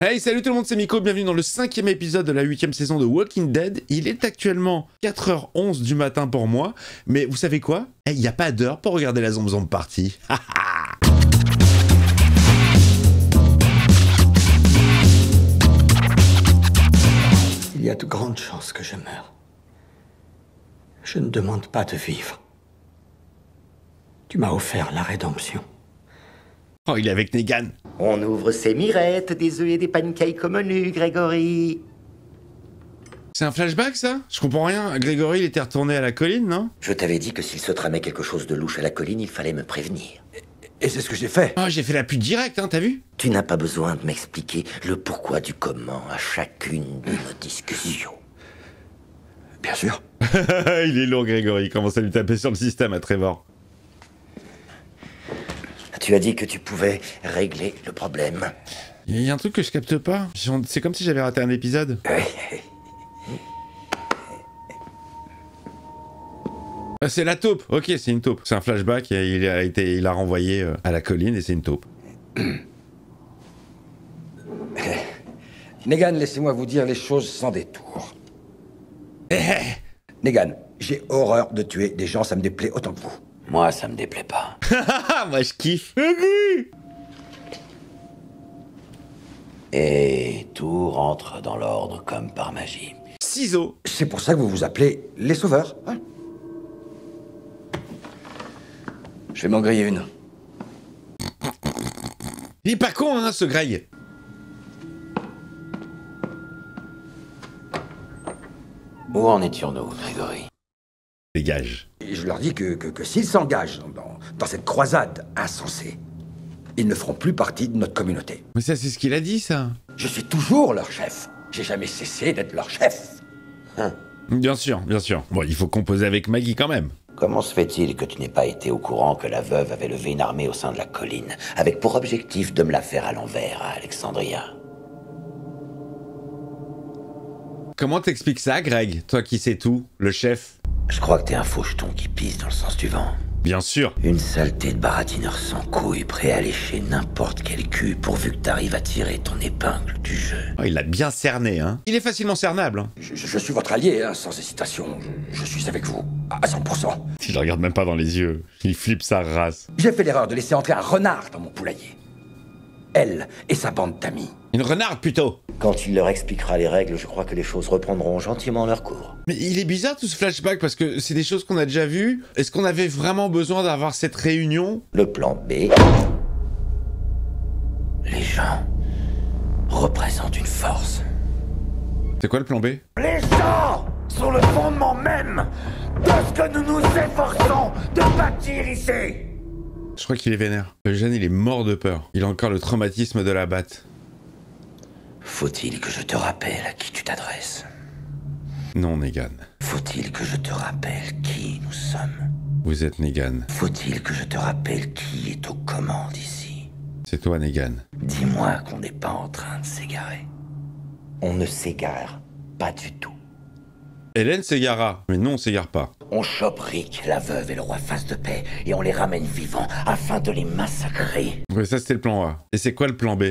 Hey, salut tout le monde, c'est Miko, bienvenue dans le 5e épisode de la 8e saison de Walking Dead. Il est actuellement 4h11 du matin pour moi, mais vous savez quoi? Il n'y a pas d'heure pour regarder la Zomb Party. Il y a de grandes chances que je meure. Je ne demande pas de vivre. Tu m'as offert la rédemption. Oh, il est avec Negan. On ouvre ses mirettes, des œufs et des pancakes au menu, Grégory. C'est un flashback, ça? Je comprends rien. Grégory, il était retourné à la colline, non? Je t'avais dit que s'il se tramait quelque chose de louche à la colline, il fallait me prévenir. Et c'est ce que j'ai fait. Oh, j'ai fait la pute directe, hein, t'as vu? Tu n'as pas besoin de m'expliquer le pourquoi du comment à chacune de nos discussions. Bien sûr. Il est lourd, Grégory. Il commence à lui taper sur le système à Trevor. Tu as dit que tu pouvais régler le problème. Il y a un truc que je capte pas. C'est comme si j'avais raté un épisode. Ah, c'est la taupe. Ok, c'est une taupe. C'est un flashback et il a renvoyé à la colline et c'est une taupe. Negan, laissez-moi vous dire les choses sans détour. Negan, j'ai horreur de tuer des gens, ça me déplaît autant que vous. Moi, ça me déplaît pas. Moi, je kiffe. Et tout rentre dans l'ordre comme par magie. Ciseaux. C'est pour ça que vous vous appelez les sauveurs, hein? Je vais m'en griller une. Il est pas con, hein, ce Greg. Où en étions-nous, Grégory? Dégage. Et je leur dis que s'ils s'engagent dans cette croisade insensée, ils ne feront plus partie de notre communauté. Mais ça, c'est ce qu'il a dit, ça. Je suis toujours leur chef. J'ai jamais cessé d'être leur chef. Bien sûr, bien sûr. Bon, il faut composer avec Maggie quand même. Comment se fait-il que tu n'aies pas été au courant que la veuve avait levé une armée au sein de la colline, avec pour objectif de me la faire à l'envers à Alexandria? Comment t'expliques ça, Greg? Toi qui sais tout, le chef. Je crois que t'es un faucheton qui pisse dans le sens du vent. Bien sûr. Une saleté de baratineur sans couilles, prêt à lécher n'importe quel cul pourvu que t'arrives à tirer ton épingle du jeu. Oh, il l'a bien cerné, hein. Il est facilement cernable, hein. Je suis votre allié, hein, sans hésitation. Je suis avec vous, à 100%. Il le regarde même pas dans les yeux. Il flippe sa race. J'ai fait l'erreur de laisser entrer un renard dans mon poulailler. Elle et sa bande d'amis. Une renarde, plutôt. Quand il leur expliquera les règles, je crois que les choses reprendront gentiment leur cours. Mais il est bizarre tout ce flashback parce que c'est des choses qu'on a déjà vues. Est-ce qu'on avait vraiment besoin d'avoir cette réunion? Le plan B... Les gens représentent une force. C'est quoi le plan B? Les gens sont le fondement même de ce que nous nous efforçons de bâtir ici. Je crois qu'il est vénère. Le jeune, il est mort de peur. Il a encore le traumatisme de la batte. Faut-il que je te rappelle à qui tu t'adresses? Non, Negan. Faut-il que je te rappelle qui nous sommes? Vous êtes Negan. Faut-il que je te rappelle qui est aux commandes ici? C'est toi, Negan. Dis-moi qu'on n'est pas en train de s'égarer. On ne s'égare pas du tout. Hélène s'égara. Mais non, on s'égare pas. On chope Rick, la veuve et le roi face de paix, et on les ramène vivants afin de les massacrer. Ouais, ça c'était le plan A. Et c'est quoi le plan B?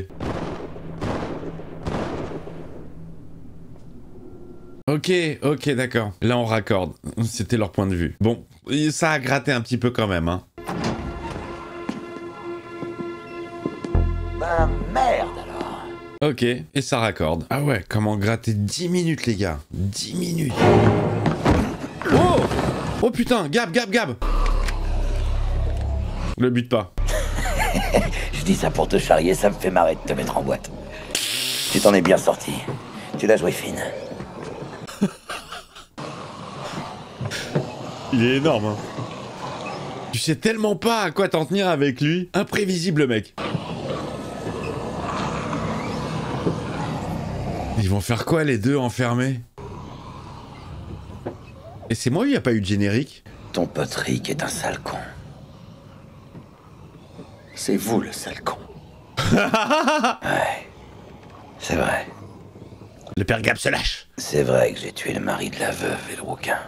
Ok, d'accord. Là, on raccorde. C'était leur point de vue. Bon, ça a gratté un petit peu quand même, hein. Ben merde alors. Ok, et ça raccorde. Ah ouais, comment gratter 10 minutes, les gars. 10 minutes. Oh! Oh putain, Gab! Le bute pas. Je dis ça pour te charrier, ça me fait marrer de te mettre en boîte. Tu t'en es bien sorti. Tu l'as joué fine. Il est énorme, hein. Tu sais tellement pas à quoi t'en tenir avec lui. Imprévisible, mec. Ils vont faire quoi, les deux enfermés? Et c'est moi où il n'y a pas eu de générique? Ton pote Rick est un sale con. C'est vous le sale con. Ouais, c'est vrai. Le père Gab se lâche. C'est vrai que j'ai tué le mari de la veuve et le rouquin.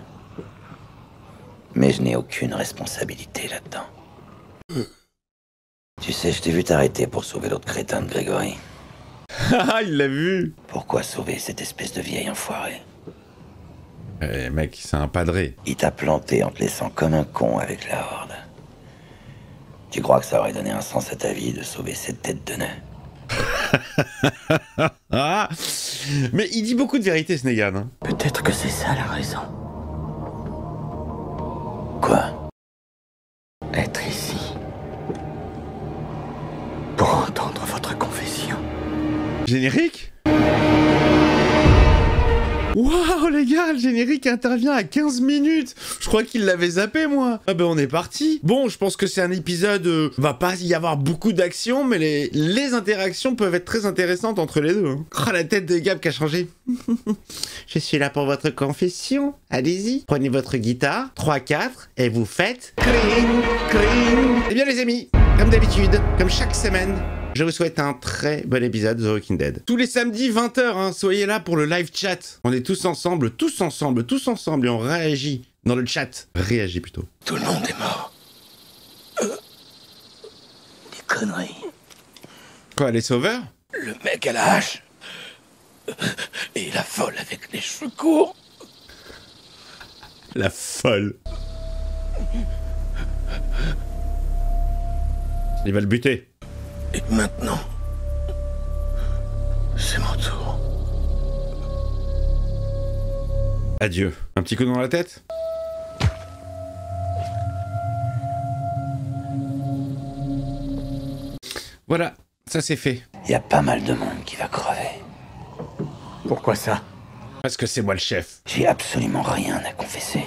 Mais je n'ai aucune responsabilité là-dedans. Tu sais, je t'ai vu t'arrêter pour sauver l'autre crétin de Grégory. Ah, il l'a vu. Pourquoi sauver cette espèce de vieil enfoiré? Mec, c'est un padré. Il t'a planté en te laissant comme un con avec la Horde. Tu crois que ça aurait donné un sens à ta vie de sauver cette tête de nain? Ah, mais il dit beaucoup de vérité, ce Negan. Hein. Peut-être que c'est ça la raison. Quoi? Être ici. Pour entendre votre confession. Générique? Waouh les gars, le générique intervient à 15 minutes. Je crois qu'il l'avait zappé moi. Ah ben on est parti. Bon, je pense que c'est un épisode, va pas y avoir beaucoup d'action, mais les interactions peuvent être très intéressantes entre les deux. Hein. Oh la tête de Gab qui a changé. Je suis là pour votre confession. Allez-y, prenez votre guitare, 3-4, et vous faites... Cring, cring. Eh bien les amis, comme d'habitude, comme chaque semaine, je vous souhaite un très bon épisode de The Walking Dead. Tous les samedis 20h, hein, soyez là pour le live chat. On est tous ensemble, et on réagit dans le chat. Réagis plutôt. Tout le monde est mort. Des conneries. Quoi, les sauveurs? Le mec à la hache. Et la folle avec les cheveux courts. La folle. Il va le buter. Et maintenant, c'est mon tour. Adieu. Un petit coup dans la tête? Voilà, ça c'est fait. Il y a pas mal de monde qui va crever. Pourquoi ça? Parce que c'est moi le chef. J'ai absolument rien à confesser.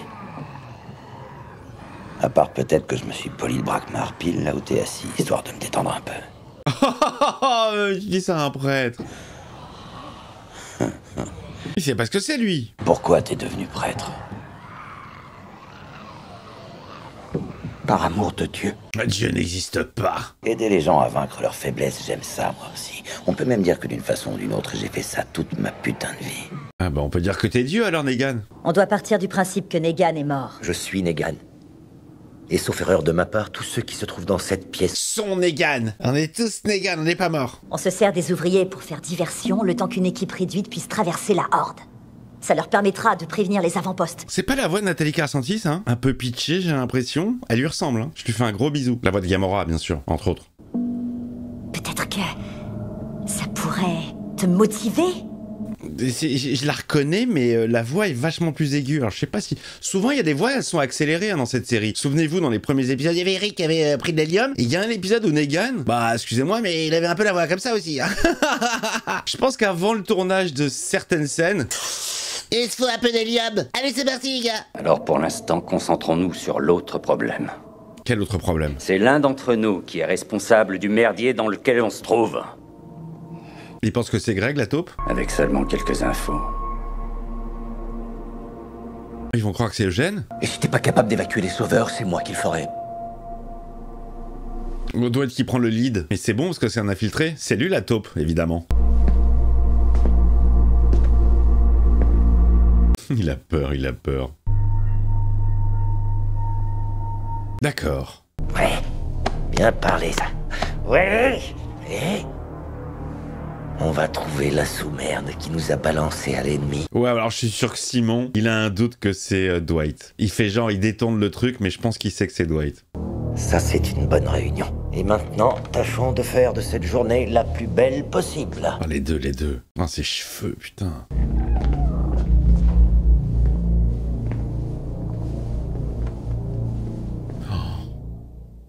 À part peut-être que je me suis poli le braquemar pile là où t'es assis, histoire de me détendre un peu. Je dis ça à un prêtre. Il sait pas ce que c'est lui. Pourquoi t'es devenu prêtre? Par amour de Dieu. Dieu n'existe pas. Aider les gens à vaincre leurs faiblesses, j'aime ça moi aussi. On peut même dire que d'une façon ou d'une autre, j'ai fait ça toute ma putain de vie. Ah bah on peut dire que t'es Dieu alors Negan. On doit partir du principe que Negan est mort. Je suis Negan. Et sauf erreur de ma part, tous ceux qui se trouvent dans cette pièce... Son Negan. On est tous Negan, on n'est pas morts. On se sert des ouvriers pour faire diversion, le temps qu'une équipe réduite puisse traverser la Horde. Ça leur permettra de prévenir les avant-postes. C'est pas la voix de Nathalie Carsantis, hein? Un peu pitchée, j'ai l'impression. Elle lui ressemble, hein. Je lui fais un gros bisou. La voix de Gamora, bien sûr, entre autres. Peut-être que... ça pourrait te motiver? Je la reconnais, mais la voix est vachement plus aiguë. Alors je sais pas si... Souvent il y a des voix, elles sont accélérées hein, dans cette série. Souvenez-vous, dans les premiers épisodes, il y avait Eric qui avait pris de l'hélium. Il y a un épisode où Negan... Bah excusez-moi, mais il avait un peu la voix comme ça aussi. Hein. Je pense qu'avant le tournage de certaines scènes... Il se faut un peu d'hélium. Allez, c'est parti les gars. Alors pour l'instant, concentrons-nous sur l'autre problème. Quel autre problème? C'est l'un d'entre nous qui est responsable du merdier dans lequel on se trouve. Il pense que c'est Greg, la taupe? Avec seulement quelques infos. Ils vont croire que c'est Eugène? Et si t'es pas capable d'évacuer les sauveurs, c'est moi qui le ferai. On doit être qui prend le lead. Mais c'est bon parce que c'est un infiltré. C'est lui la taupe, évidemment. Il a peur, il a peur. D'accord. Ouais, bien parlé ça. Ouais, et... on va trouver la sous-merde qui nous a balancé à l'ennemi. Ouais, alors je suis sûr que Simon, il a un doute que c'est Dwight. Il fait genre, il détourne le truc, mais je pense qu'il sait que c'est Dwight. Ça, c'est une bonne réunion. Et maintenant, tâchons de faire de cette journée la plus belle possible. Ah, les deux. Ah, ses cheveux, putain.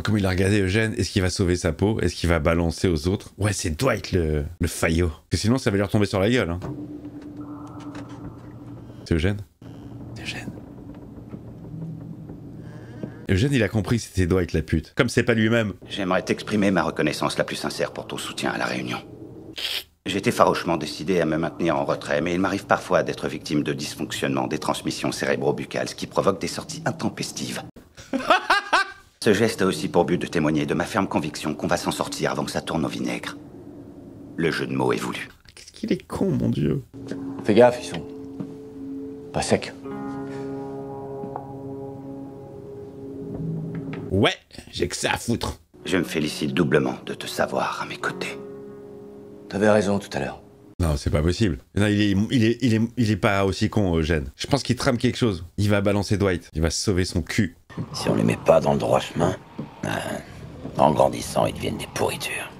Comment il a regardé Eugène, est-ce qu'il va sauver sa peau? Est-ce qu'il va balancer aux autres? Ouais, c'est Dwight le faillot. Parce que sinon, ça va lui retomber sur la gueule. Hein. C'est Eugène? C'est Eugène. Eugène, il a compris que c'était Dwight la pute. Comme c'est pas lui-même. J'aimerais t'exprimer ma reconnaissance la plus sincère pour ton soutien à la réunion. J'étais farouchement décidé à me maintenir en retrait, mais il m'arrive parfois d'être victime de dysfonctionnement des transmissions cérébro-buccales, ce qui provoque des sorties intempestives. Ce geste a aussi pour but de témoigner de ma ferme conviction qu'on va s'en sortir avant que ça tourne au vinaigre. Le jeu de mots est voulu. Qu'est-ce qu'il est con, mon Dieu. Fais gaffe, ils sont... pas secs. Ouais, j'ai que ça à foutre. Je me félicite doublement de te savoir à mes côtés. T'avais raison tout à l'heure. Non, c'est pas possible. Non, il est pas aussi con, Eugène. Je pense qu'il trame quelque chose. Il va balancer Dwight. Il va sauver son cul. Si on les met pas dans le droit chemin, en grandissant, ils deviennent des pourritures.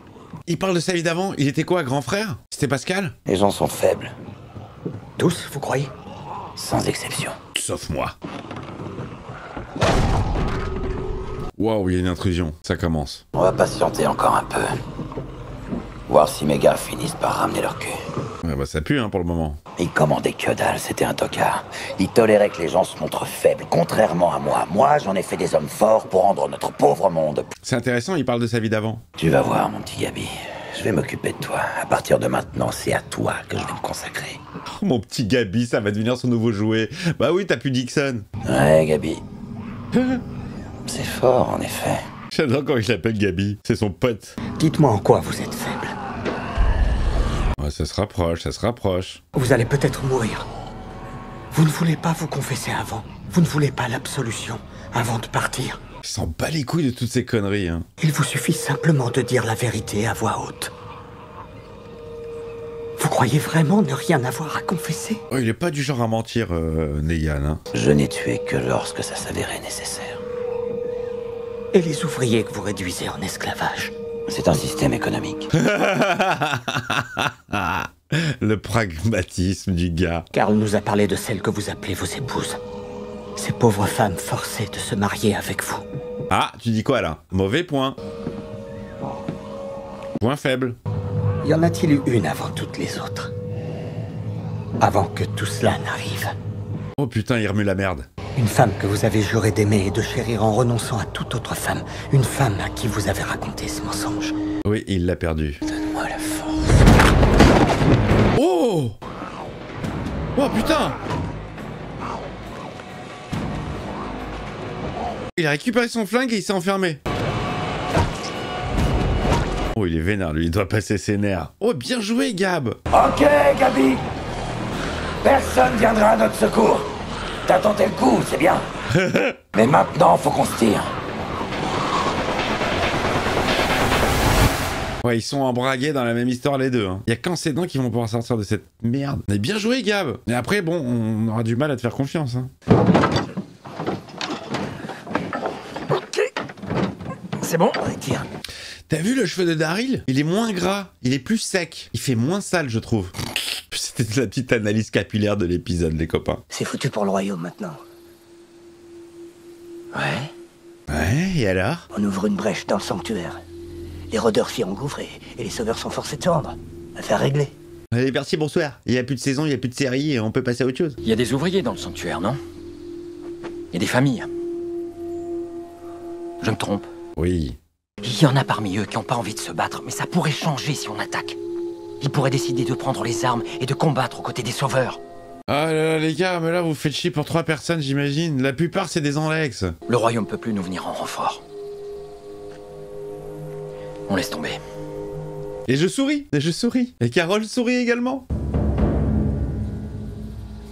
Il parle de sa vie d'avant. Il était quoi, grand frère? C'était Pascal? Les gens sont faibles, Tous, vous croyez? sans exception. Sauf moi. Waouh, il y a une intrusion. Ça commence. On va patienter encore un peu. Voir si mes gars finissent par ramener leur cul. Ouais, bah ça pue, hein, pour le moment. Ils commandaient que dalle, c'était un tocard. Ils toléraient que les gens se montrent faibles, contrairement à moi. Moi, j'en ai fait des hommes forts pour rendre notre pauvre monde. C'est intéressant, il parle de sa vie d'avant. Tu vas voir, mon petit Gabi. Je vais m'occuper de toi. À partir de maintenant, c'est à toi que je vais me consacrer. Oh, mon petit Gabi, ça va devenir son nouveau jouet. Bah oui, t'as plus Dixon. Ouais, Gabi. C'est fort, en effet. J'adore quand il l'appelle Gabi. C'est son pote. Dites-moi en quoi vous êtes faible. Ouais, ça se rapproche, ça se rapproche. Vous allez peut-être mourir. Vous ne voulez pas vous confesser avant. Vous ne voulez pas l'absolution avant de partir. Il s'en bat les couilles de toutes ces conneries, hein. Il vous suffit simplement de dire la vérité à voix haute. Vous croyez vraiment ne rien avoir à confesser? Oh, il est pas du genre à mentir, Negan, hein. Je n'ai tué que lorsque ça s'avérait nécessaire. Et les ouvriers que vous réduisez en esclavage? C'est un système économique. Le pragmatisme du gars. Karl nous a parlé de celles que vous appelez vos épouses. Ces pauvres femmes forcées de se marier avec vous. Ah, tu dis quoi là? Mauvais point. Point faible. Y en a-t-il eu une avant toutes les autres? Avant que tout cela n'arrive. Oh putain, il remue la merde. Une femme que vous avez juré d'aimer et de chérir en renonçant à toute autre femme. Une femme à qui vous avez raconté ce mensonge. Oui, il l'a perdu. Donne-moi la force. Oh! Oh putain! Il a récupéré son flingue et il s'est enfermé. Oh, il est vénère, lui, il doit passer ses nerfs. Oh, bien joué, Gab! Ok, Gabi. Personne viendra à notre secours. T'as tenté le coup, c'est bien. Mais maintenant, faut qu'on se tire. Ouais, ils sont embragués dans la même histoire, les deux. Hein. Y a qu'en ces dents qui vont pouvoir sortir de cette merde. Mais bien joué, Gab! Mais après, bon, on aura du mal à te faire confiance. Hein. Ok. C'est bon? Tiens. T'as vu le cheveu de Daryl? Il est moins gras, il est plus sec. Il fait moins sale, je trouve. C'était la petite analyse capillaire de l'épisode, les copains. C'est foutu pour le royaume maintenant. Ouais. Ouais, et alors? On ouvre une brèche dans le sanctuaire. Les rôdeurs s'y engouffrent et les sauveurs sont forcés de se rendre. Affaire réglée. Allez, merci, bonsoir. Il n'y a plus de saison, il n'y a plus de série, et on peut passer à autre chose. Il y a des ouvriers dans le sanctuaire, non? Et des familles. Je me trompe. Oui. Il y en a parmi eux qui n'ont pas envie de se battre, mais ça pourrait changer si on attaque. Ils pourraient décider de prendre les armes et de combattre aux côtés des sauveurs. Ah là là, les gars, mais là, vous faites chier pour 3 personnes, j'imagine. La plupart, c'est des Anlex. Le royaume peut plus nous venir en renfort. On laisse tomber. Et je souris, et je souris. Et Carole sourit également.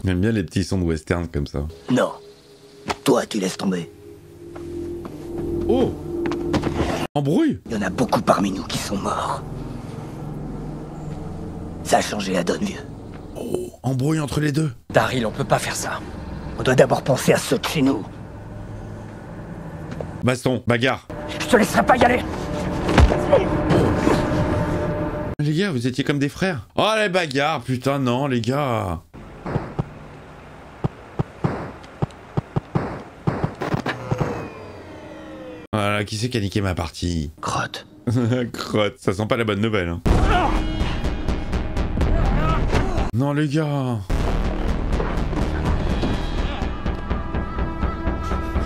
J'aime bien les petits sons de western comme ça. Non. Toi, tu laisses tomber. Oh! Embrouille! Il y en a beaucoup parmi nous qui sont morts. Ça a changé la donne, vieux. Oh, embrouille entre les deux. Daryl, on peut pas faire ça. On doit d'abord penser à ceux de chez nous. Baston, bagarre. Je te laisserai pas y aller. Les gars, vous étiez comme des frères. Oh, les bagarres, putain, non, les gars. Voilà, qui c'est qui a niqué ma partie? Crotte. Crotte, ça sent pas la bonne nouvelle. Hein. Non, les gars.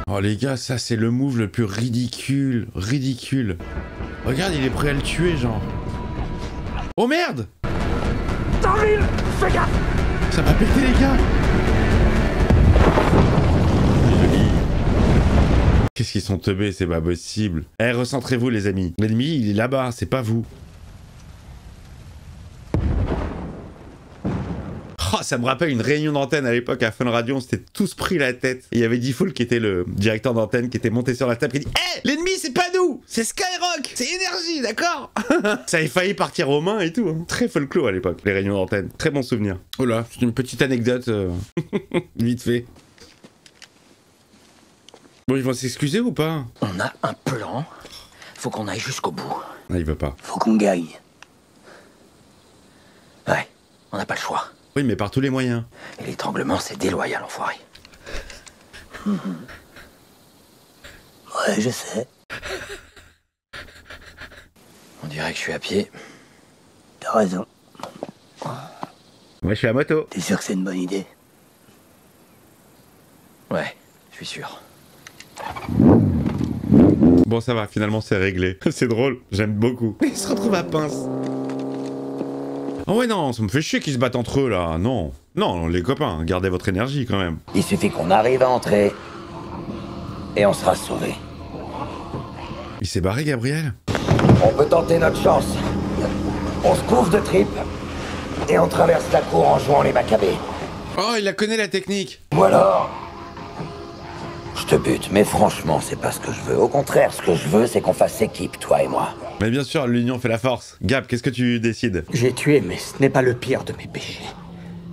Oh, les gars, ça, c'est le move le plus ridicule. Ridicule. Regarde, il est prêt à le tuer, genre. Oh, merde! Daryl, fais gaffe! Ça va péter, les gars! Qu'est-ce qu'ils sont teubés, c'est pas possible. Eh, recentrez-vous, les amis. L'ennemi, il est là-bas, c'est pas vous. Oh, ça me rappelle une réunion d'antenne à l'époque à Fun Radio, on s'était tous pris la tête. Et il y avait Default qui était le directeur d'antenne qui était monté sur la table et qui dit hé, l'ennemi c'est pas nous, c'est Skyrock, c'est Énergie, d'accord? Ça avait failli partir aux mains et tout. Hein. Très folklore à l'époque, les réunions d'antenne. Très bon souvenir. Oh là, c'est une petite anecdote vite fait. Bon, ils vont s'excuser ou pas? On a un plan. Faut qu'on aille jusqu'au bout. Ah, il veut pas. Faut qu'on gagne. Ouais, on n'a pas le choix. Oui, mais par tous les moyens. Et l'étranglement, c'est déloyal, enfoiré. Ouais, je sais. On dirait que je suis à pied. T'as raison. Moi, je suis à moto. T'es sûr que c'est une bonne idée? Ouais, je suis sûr. Bon, ça va, finalement, c'est réglé. C'est drôle, j'aime beaucoup. Ils se retrouvent à pince. Oh ouais, non, ça me fait chier qu'ils se battent entre eux, là. Non. Non, les copains, gardez votre énergie, quand même. Il suffit qu'on arrive à entrer et on sera sauvés. Il s'est barré, Gabriel? On peut tenter notre chance. On se couvre de tripes et on traverse la cour en jouant les macabées. Oh, il la connaît, la technique. Ou alors... Je te bute, mais franchement, c'est pas ce que je veux. Au contraire, ce que je veux, c'est qu'on fasse équipe, toi et moi. Mais bien sûr, l'union fait la force. Gab, qu'est-ce que tu décides? J'ai tué, mais ce n'est pas le pire de mes péchés.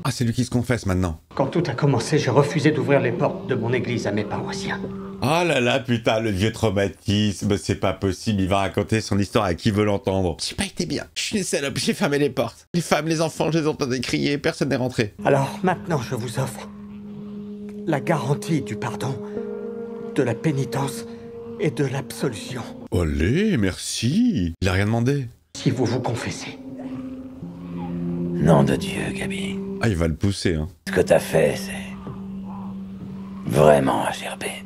Ah, c'est lui qui se confesse, maintenant. Quand tout a commencé, j'ai refusé d'ouvrir les portes de mon église à mes paroissiens. Oh là là, putain, le vieux traumatisme, c'est pas possible, il va raconter son histoire à qui veut l'entendre. J'ai pas été bien, je suis une salope, j'ai fermé les portes. Les femmes, les enfants, je les entendais crier, personne n'est rentré. Alors maintenant, je vous offre la garantie du pardon, de la pénitence et de l'absolution. Olé, merci. Il a rien demandé. Si vous vous confessez. Nom de Dieu, Gabi. Ah, il va le pousser, hein. Ce que t'as fait, c'est... vraiment à gerber.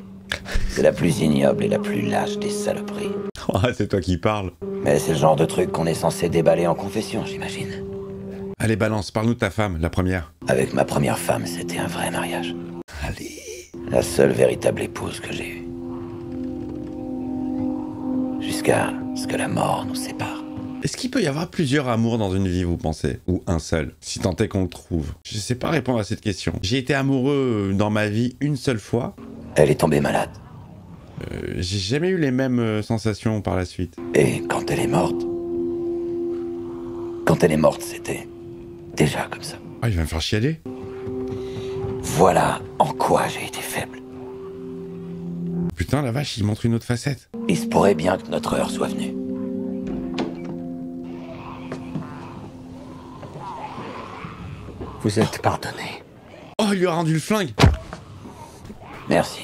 C'est la plus ignoble et la plus lâche des saloperies. Ah, c'est toi qui parles. Mais c'est le genre de truc qu'on est censé déballer en confession, j'imagine. Allez, balance, parle-nous de ta femme, la première. Avec ma première femme, c'était un vrai mariage. Allez. La seule véritable épouse que j'ai eue. Jusqu'à ce que la mort nous sépare. Est-ce qu'il peut y avoir plusieurs amours dans une vie, vous pensez? Ou un seul? Si tant est qu'on le trouve. Je sais pas répondre à cette question. J'ai été amoureux dans ma vie une seule fois. Elle est tombée malade. J'ai jamais eu les mêmes sensations par la suite. Et quand elle est morte... Quand elle est morte, c'était... déjà comme ça. Ah, il va me faire chialer. Voilà en quoi j'ai été faible. Putain, la vache, il montre une autre facette. Il se pourrait bien que notre heure soit venue. Vous êtes pardonné. Oh, il lui a rendu le flingue. Merci.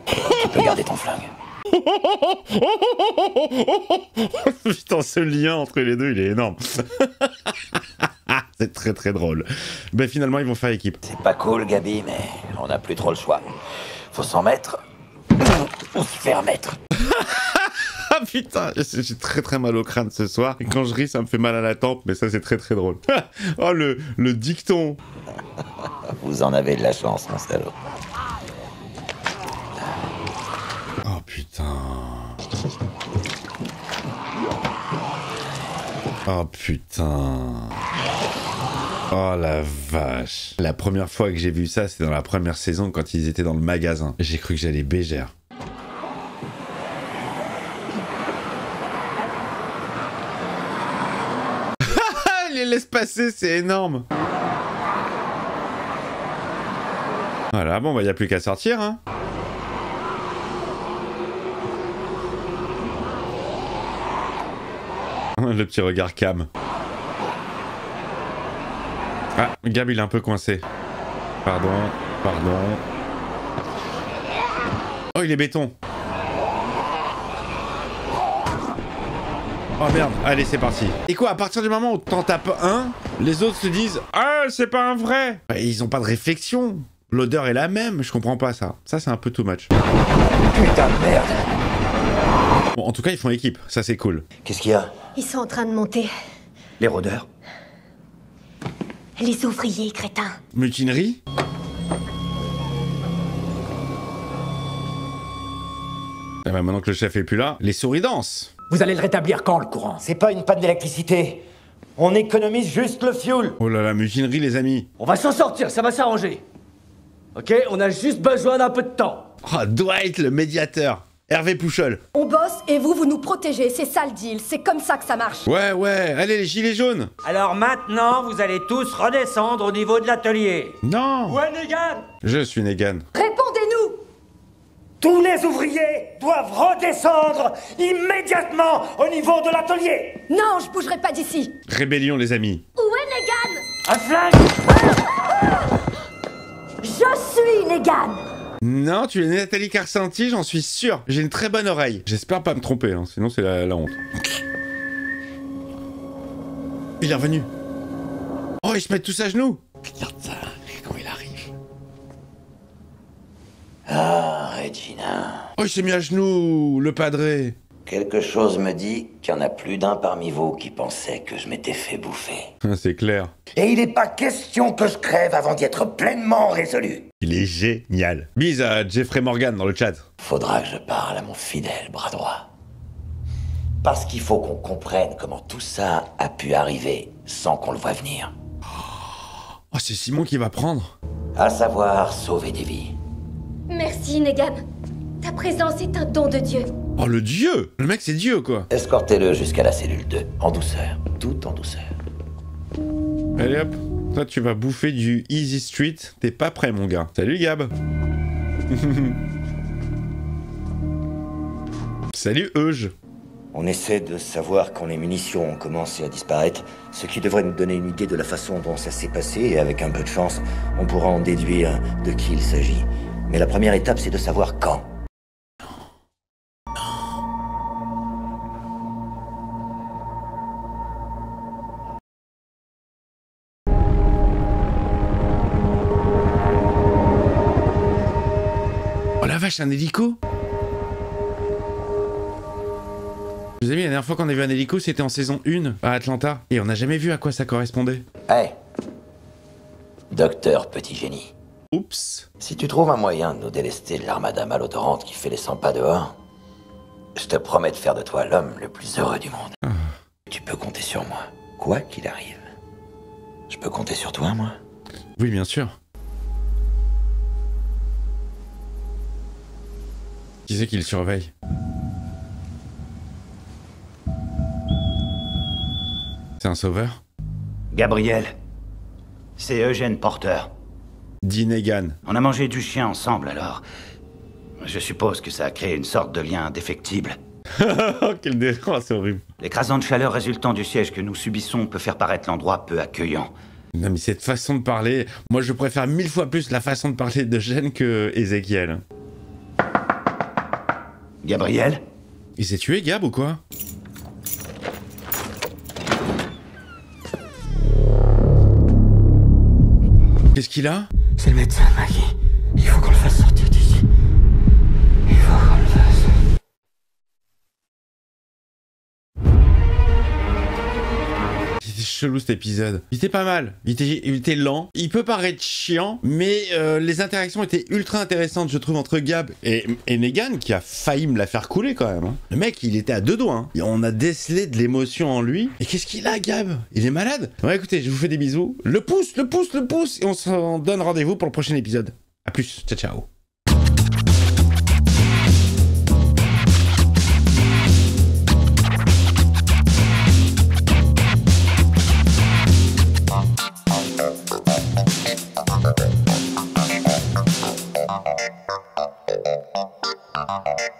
Tu peux garder ton flingue. Putain, ce lien entre les deux, il est énorme. C'est très très drôle. Ben finalement, ils vont faire équipe. C'est pas cool, Gabi, mais on n'a plus trop le choix. Faut s'en mettre ou se faire mettre. Ah putain, j'ai très très mal au crâne ce soir. Et quand je ris, ça me fait mal à la tempe, mais ça c'est très très drôle. Oh, le dicton. Vous en avez de la chance, mon salaud. Oh putain. Oh putain. Oh la vache. La première fois que j'ai vu ça, c'était dans la première saison quand ils étaient dans le magasin. J'ai cru que j'allais bégère. Il les laisse passer, c'est énorme. Voilà, bon, bah y a plus qu'à sortir, hein. Le petit regard cam. Ah, Gab, il est un peu coincé. Pardon, pardon. Oh, il est béton. Oh merde, allez, c'est parti. Et quoi, à partir du moment où t'en tapes un, les autres se disent « Ah, c'est pas un vrai !» Ils ont pas de réflexion. L'odeur est la même, je comprends pas ça. Ça, c'est un peu too much. Putain de merde. Bon, en tout cas, ils font équipe, ça c'est cool. Qu'est-ce qu'il y a? Ils sont en train de monter. Les rôdeurs? Les ouvriers, crétins. Mutinerie? Et ben maintenant que le chef est plus là, les souris dansent. Vous allez le rétablir quand, le courant? C'est pas une panne d'électricité. On économise juste le fuel. Oh là là, mutinerie les amis. On va s'en sortir, ça va s'arranger. Ok, on a juste besoin d'un peu de temps. Oh, Dwight, le médiateur. Hervé Pouchol. On bosse et vous nous protégez, c'est ça le deal, c'est comme ça que ça marche. Ouais, allez les gilets jaunes. Alors maintenant, vous allez tous redescendre au niveau de l'atelier. Non. Où est Negan? Je suis Negan. Répondez-nous. Tous les ouvriers doivent redescendre immédiatement au niveau de l'atelier. Non, je bougerai pas d'ici. Rébellion les amis. Où est Negan? Un flingue! Je suis Negan. Non, tu es Nathalie Carcenti, j'en suis sûr. J'ai une très bonne oreille. J'espère pas me tromper, hein, sinon c'est la honte. Il est revenu. Oh, ils se mettent tous à genoux. Regarde ça, comment il arrive. Ah, Regina. Oh, il s'est mis à genoux, le padré. Quelque chose me dit qu'il y en a plus d'un parmi vous qui pensait que je m'étais fait bouffer. C'est clair. Et il n'est pas question que je crève avant d'y être pleinement résolu. Il est génial. Bise à Jeffrey Morgan dans le chat. Faudra que je parle à mon fidèle bras droit. Parce qu'il faut qu'on comprenne comment tout ça a pu arriver sans qu'on le voie venir. Oh, c'est Simon qui va prendre. À savoir sauver des vies. Merci Negan. Ta présence est un don de Dieu. Oh, le dieu. Le mec, c'est Dieu, quoi. Escortez-le jusqu'à la cellule 2, en douceur, tout en douceur. Allez hop. Toi, tu vas bouffer du Easy Street. T'es pas prêt, mon gars. Salut, Gab. Salut, Euge. On essaie de savoir quand les munitions ont commencé à disparaître, ce qui devrait nous donner une idée de la façon dont ça s'est passé, et avec un peu de chance, on pourra en déduire de qui il s'agit. Mais la première étape, c'est de savoir quand. Oh la vache, un hélico. Je vous ai mis, la dernière fois qu'on a vu un hélico, c'était en saison 1 à Atlanta. Et on n'a jamais vu à quoi ça correspondait. Hey, docteur Petit Génie. Oups. Si tu trouves un moyen de nous délester de l'armada malodorante qui fait les 100 pas dehors, je te promets de faire de toi l'homme le plus heureux du monde. Tu peux compter sur moi, quoi qu'il arrive. Je peux compter sur toi, moi? Oui, bien sûr. Qui c'est qui le surveille? C'est un sauveur? Gabriel, c'est Eugène Porter. Dit Negan. On a mangé du chien ensemble alors. Je suppose que ça a créé une sorte de lien indéfectible. Quel délire, c'est horrible. L'écrasante chaleur résultant du siège que nous subissons peut faire paraître l'endroit peu accueillant. Non mais cette façon de parler, moi je préfère 1000 fois plus la façon de parler de Gênes que Ézéchiel. Gabriel? Il s'est tué, Gab, ou quoi? Qu'est-ce qu'il a? C'est le médecin, Maggie. Il faut qu'on le fasse sortir d'ici. Il faut qu'on le fasse. Il était chelou cet épisode. Il était pas mal. Il était lent. Il peut paraître chiant, mais les interactions étaient ultra intéressantes, je trouve, entre Gab et Negan, qui a failli me la faire couler quand même. Hein. Le mec, il était à deux doigts. Hein. Et on a décelé de l'émotion en lui. Et qu'est-ce qu'il a, Gab? Il est malade. Ouais, écoutez, je vous fais des bisous. Le pouce, le pouce, le pouce. Et on s'en donne rendez-vous pour le prochain épisode. A plus. Ciao, ciao. Okay.